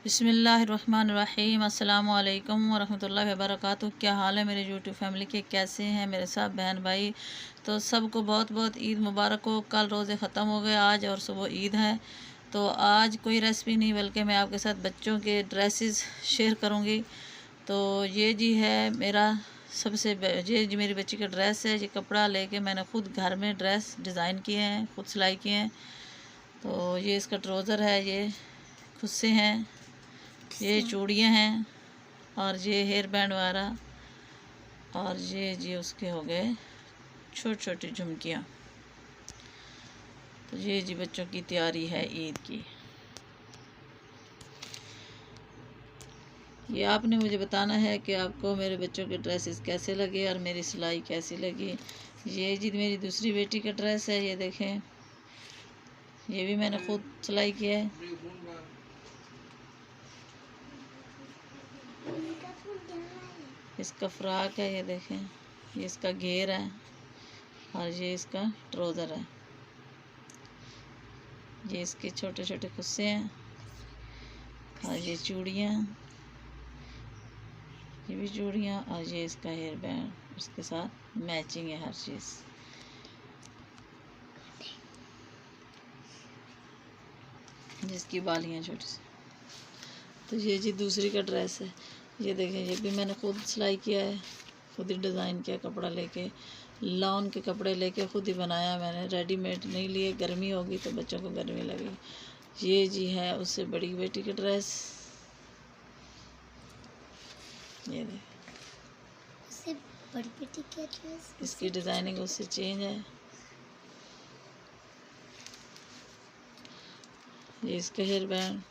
बिस्मिल्लाहिर्रहमानिर्रहीम अस्सलामु अलैकुम वरहमतुल्लाहि वबरकातुहू। क्या हाल है मेरे यूट्यूब फैमिली के, कैसे हैं मेरे सब बहन भाई। तो सबको बहुत बहुत ईद मुबारक हो। कल रोज़े ख़त्म हो गए, आज और सुबह ईद है। तो आज कोई रेसिपी नहीं बल्कि मैं आपके साथ बच्चों के ड्रेसेस शेयर करूँगी। तो ये जी है मेरा ये जी मेरी बच्ची का ड्रेस है। ये कपड़ा लेके मैंने ख़ुद घर में ड्रेस डिज़ाइन किए हैं, ख़ुद सिलाई किए हैं। तो ये इसका ट्राउज़र है, ये खुद से हैं, ये चूड़ियाँ हैं और ये हेयर बैंड वगैरह, और ये जी उसके हो गए छोटी छोटी झुमकियाँ। तो ये जी बच्चों की तैयारी है ईद की। ये आपने मुझे बताना है कि आपको मेरे बच्चों के ड्रेसेस कैसे लगे और मेरी सिलाई कैसी लगी। ये जी मेरी दूसरी बेटी का ड्रेस है, ये देखें, ये भी मैंने खुद सिलाई किया है। इसका फ्रॉक है, ये देखें, ये इसका घेर है और ये इसका ट्राउज़र है। ये इसके छोटे छोटे खुस्से हैं और ये चूड़ियाँ, ये भी चूड़ियाँ, और ये इसका हेयर बैंड, उसके साथ मैचिंग है हर चीज़। जिसकी बालियाँ छोटी सी। तो ये जी दूसरी का ड्रेस है, ये देखें, ये भी मैंने खुद सिलाई किया है, खुद ही डिज़ाइन किया। कपड़ा लेके, लॉन के कपड़े लेके खुद ही बनाया मैंने, रेडीमेड नहीं लिए। गर्मी होगी तो बच्चों को गर्मी लगेगी। ये जी है उससे बड़ी बेटी की ड्रेस, ये उससे बड़ी बेटी की ड्रेस, इसकी डिज़ाइनिंग उससे चेंज है। ये इसका हेयर बैंड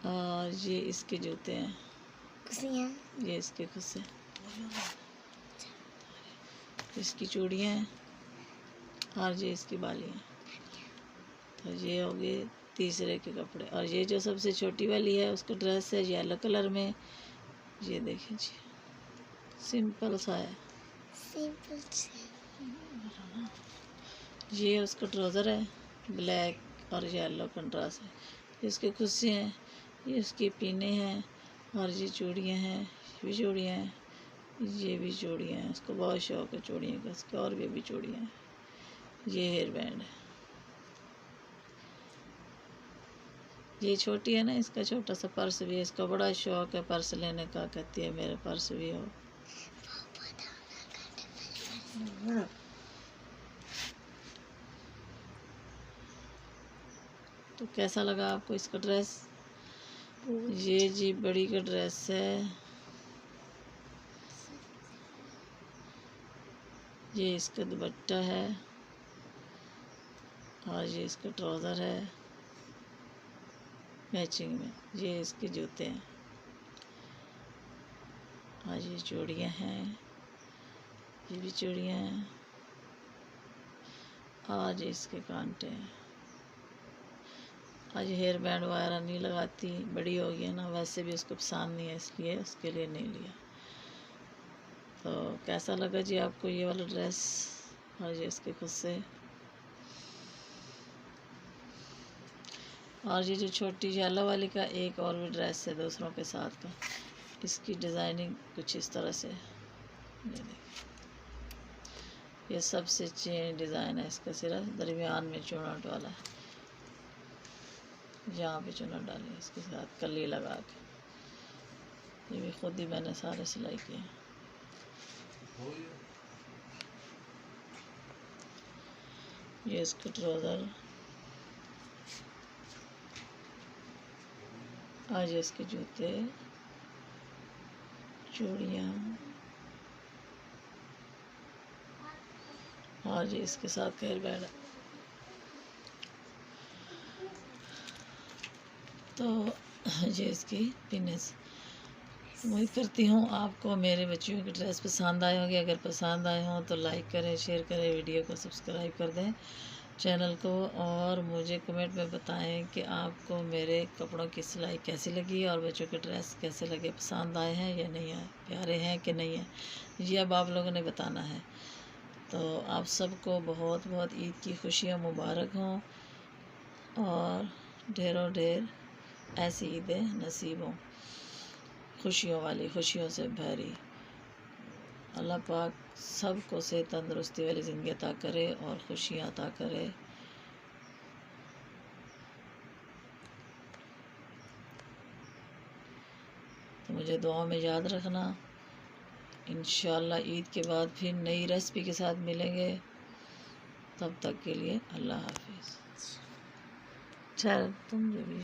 और ये इसके जूते हैं, ये इसके खुस्से, इसकी चूड़ियाँ हैं और ये इसकी बालियाँ। तो ये हो गए तीसरे के कपड़े। और ये जो सबसे छोटी वाली है उसका ड्रेस है येलो कलर में, ये देखें जी, सिंपल सा है, सिंपल से। ये उसका ट्राउज़र है, ब्लैक और येलो कंट्रास्ट है। इसके खुस्से हैं, ये उसके पीने हैं और ये चूड़ियाँ हैं, ये भी चूड़ियाँ हैं, ये भी चूड़ियाँ हैं। उसको बहुत शौक है चूड़ियों का, इसके और भी चूड़ियाँ हैं। ये हेयर बैंड है, ये छोटी है ना, इसका छोटा सा पर्स भी है। इसका बड़ा शौक है पर्स लेने का, कहती है मेरे पर्स भी हो। तो कैसा लगा आपको इसका ड्रेस? ये जी बड़ी का ड्रेस है, ये इसका दुपट्टा है और ये इसका ट्राउज़र है मैचिंग में। ये इसके जूते हैं और ये चूड़ियाँ हैं, ये भी चूड़ियाँ हैं और ये इसके कांटे हैं। आज हेयर बैंड वगैरह नहीं लगाती, बड़ी हो गई है ना, वैसे भी उसको पसंद नहीं है, इसलिए उसके लिए नहीं लिया। तो कैसा लगा जी आपको ये वाला ड्रेस और ये इसके खुद से। और ये जो छोटी येलो वाली का एक और भी ड्रेस है दूसरों के साथ का, इसकी डिज़ाइनिंग कुछ इस तरह से, ये सबसे चेंज डिज़ाइन है। इसका सिर्फ दरमियान में चुनट वाला है, यहाँ पे चुनट डाली इसके साथ कली लगा के। ये भी खुद ही मैंने सारे सिलाई किए। ये इसका ट्राउज़र, आज इसके जूते, चूड़ियाँ और ये इसके साथ हेयर बैंड। तो ये इसकी पिनेस। उम्मीद करती हूँ आपको मेरे बच्चियों की ड्रेस पसंद आए होंगे। अगर पसंद आए हों तो लाइक करें, शेयर करें, वीडियो को सब्सक्राइब कर दें चैनल को, और मुझे कमेंट में बताएं कि आपको मेरे कपड़ों की सिलाई कैसी लगी और बच्चों के ड्रेस कैसे लगे, पसंद आए हैं या नहीं आए, प्यारे हैं कि नहीं है, ये अब आप लोगों ने बताना है। तो आप सबको बहुत बहुत ईद की खुशियाँ मुबारक हों और ढेरों ढेर ऐसी ईदें नसीब हों, खुशियों वाली, खुशियों से भरी। अल्लाह पाक सबको से तंदुरुस्ती वाली ज़िंदगी अता करे और खुशियाँ अता करे। तो मुझे दुआ में याद रखना। इंशाअल्लाह ईद के बाद फिर नई रेसिपी के साथ मिलेंगे। तब तक के लिए अल्लाह हाफिज़। चल तुम जो भी